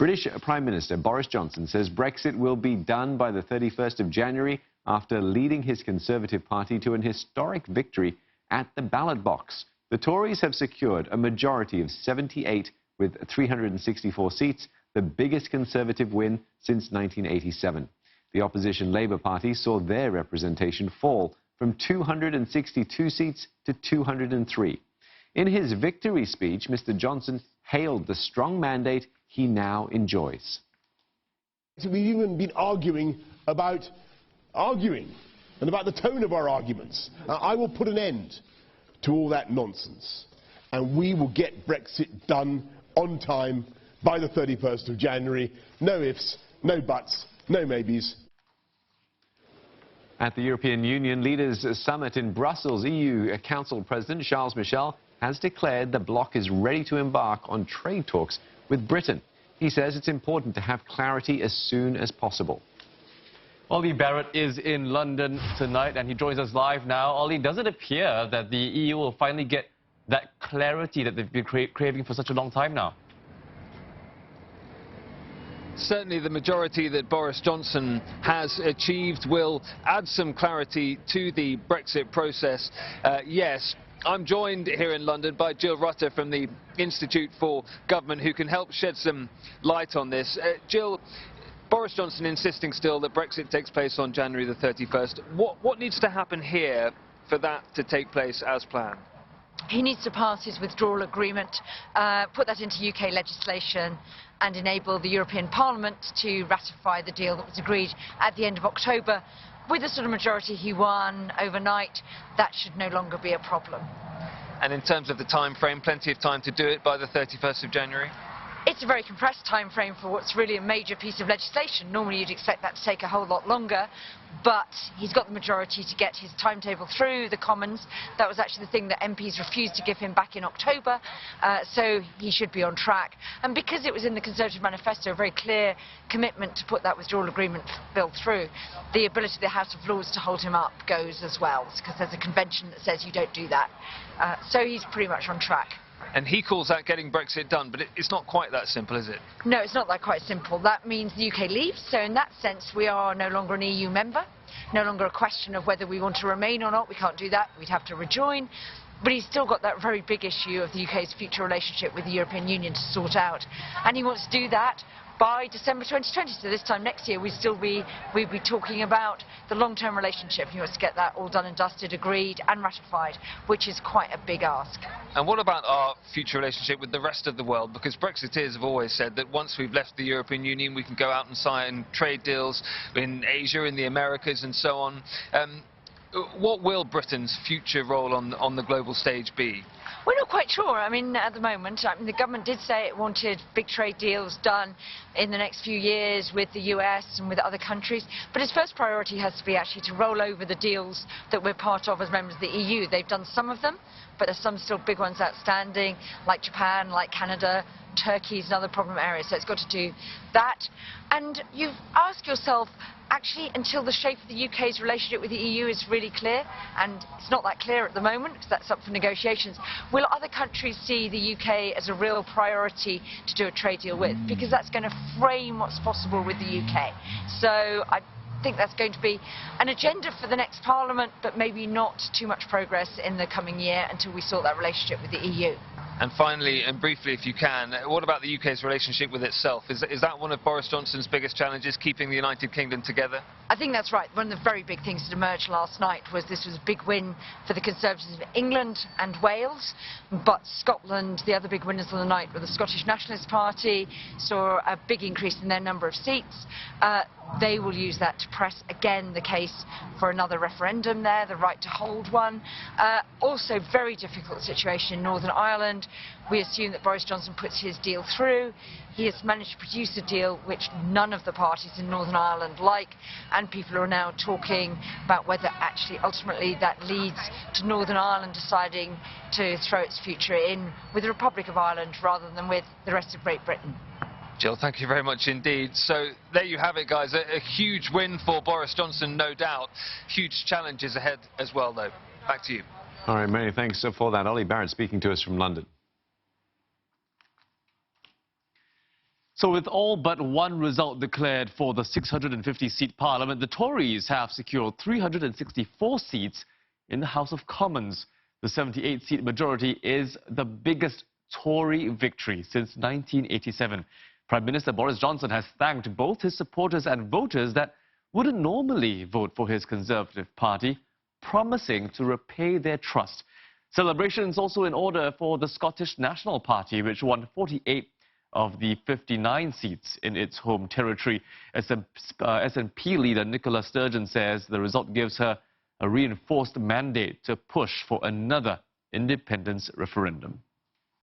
British Prime Minister Boris Johnson says Brexit will be done by the 31st of January after leading his Conservative Party to an historic victory at the ballot box. The Tories have secured a majority of 78 with 364 seats, the biggest Conservative win since 1987. The opposition Labour Party saw their representation fall from 262 seats to 203. In his victory speech, Mr. Johnson hailed the strong mandate he now enjoys. We've even been arguing and about the tone of our arguments. I will put an end to all that nonsense, and we will get Brexit done on time by the 31st of January. No ifs, no buts, no maybes. At the European Union Leaders' Summit in Brussels, EU Council President Charles Michel has declared the bloc is ready to embark on trade talks with Britain. He says it's important to have clarity as soon as possible. Ollie Barrett is in London tonight and he joins us live now. Ollie, does it appear that the EU will finally get that clarity that they've been craving for such a long time now? Certainly the majority that Boris Johnson has achieved will add some clarity to the Brexit process. Yes. I'm joined here in London by Jill Rutter from the Institute for Government, who can help shed some light on this. Jill, Boris Johnson insisting still that Brexit takes place on January the 31st. What needs to happen here for that to take place as planned? He needs to pass his withdrawal agreement, put that into UK legislation and enable the European Parliament to ratify the deal that was agreed at the end of October. With the sort of majority he won overnight, that should no longer be a problem. And in terms of the time frame, plenty of time to do it by the 31st of January? It's a very compressed time frame for what's really a major piece of legislation. Normally you'd expect that to take a whole lot longer, but he's got the majority to get his timetable through the Commons. That was actually the thing that MPs refused to give him back in October, so he should be on track. And because it was in the Conservative manifesto, a very clear commitment to put that withdrawal agreement bill through, the ability of the House of Lords to hold him up goes as well, because there's a convention that says you don't do that. So he's pretty much on track. And he calls that getting Brexit done, but it's not quite that simple, is it? No, it's not that quite simple. That means the UK leaves, so in that sense we are no longer an EU member, no longer a question of whether we want to remain or not. We can't do that, we'd have to rejoin. But he's still got that very big issue of the UK's future relationship with the European Union to sort out. And he wants to do that by December 2020, so this time next year we'd be talking about the long-term relationship. He wants to get that all done and dusted, agreed and ratified, which is quite a big ask. And what about our future relationship with the rest of the world? Because Brexiteers have always said that once we've left the European Union, we can go out and sign trade deals in Asia, in the Americas and so on. What will Britain's future role on the global stage be? We're not quite sure. I mean, at the moment, the government did say it wanted big trade deals done in the next few years with the US and with other countries. But its first priority has to be actually to roll over the deals that we're part of as members of the EU. They've done some of them, but there's some still big ones outstanding, like Japan, like Canada. Turkey is another problem area, so it's got to do that. And you ask yourself, actually, until the shape of the UK's relationship with the EU is really clear, and it's not that clear at the moment because that's up for negotiations, will other countries see the UK as a real priority to do a trade deal with? Because that's going to frame what's possible with the UK. So I think that's going to be an agenda for the next Parliament, but maybe not too much progress in the coming year until we sort that relationship with the EU. And finally, and briefly if you can, what about the UK's relationship with itself? Is that one of Boris Johnson's biggest challenges, keeping the United Kingdom together? I think that's right. One of the very big things that emerged last night was this was a big win for the Conservatives of England and Wales, but Scotland, the other big winners of the night were the Scottish Nationalist Party, saw a big increase in their number of seats. They will use that to press again the case for another referendum there, the right to hold one. Also very difficult situation in Northern Ireland. We assume that Boris Johnson puts his deal through. He has managed to produce a deal which none of the parties in Northern Ireland like, and people are now talking about whether actually ultimately that leads to Northern Ireland deciding to throw its future in with the Republic of Ireland rather than with the rest of Great Britain. Jill, thank you very much indeed. So there you have it, guys. A huge win for Boris Johnson, no doubt. Huge challenges ahead as well, though. Back to you. All right, many thanks for that. Ollie Barrett speaking to us from London. So with all but one result declared for the 650-seat parliament, the Tories have secured 364 seats in the House of Commons. The 78-seat majority is the biggest Tory victory since 1987. Prime Minister Boris Johnson has thanked both his supporters and voters that wouldn't normally vote for his Conservative Party, promising to repay their trust. Celebrations also in order for the Scottish National Party, which won 48 of the 59 seats in its home territory. SNP leader Nicola Sturgeon says the result gives her a reinforced mandate to push for another independence referendum.